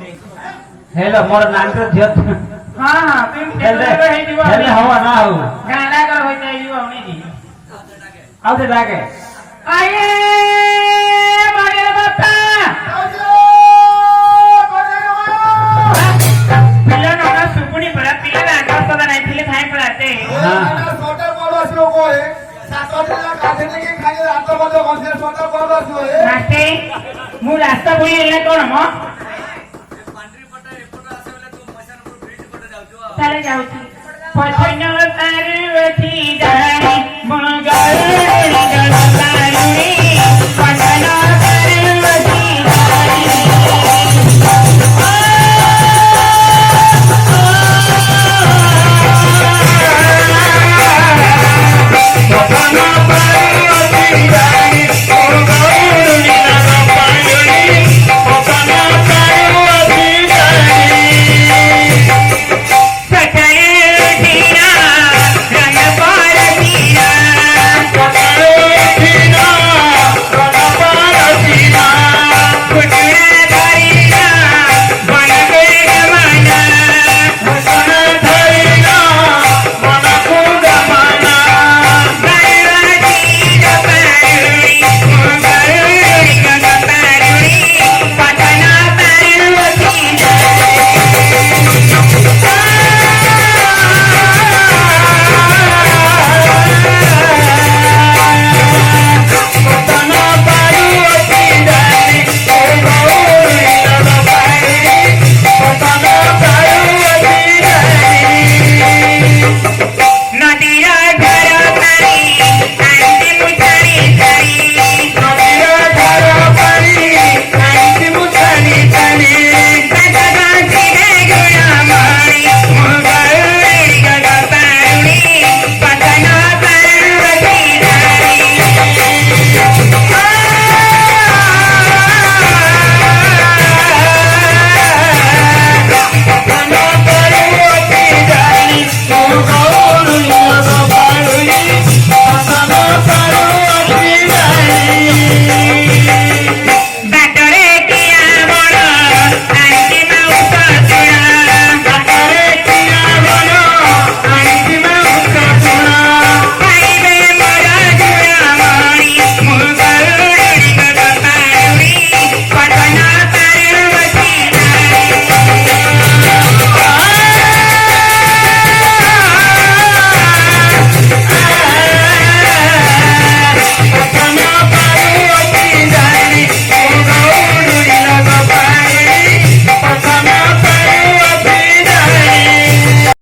hello मोर नाम तो धियो हां हां तुम हेले हे जीव हेले हवा ना हो गाना कर होई जाई जीव हमनी जी आउ दे डाके आए मारे बापा पिला ना सुपुनी पड़ा पिला आकाश तो नहीं थिले थाई पड़ाते हां छोटा बड़ आसो को है सातोला काठे के खाए रात बजे बसे छोटा बड़ आसो है नास्ते मु रास्ता बोली एले कोन म तारे जाउछी पछनो पार्वती जानी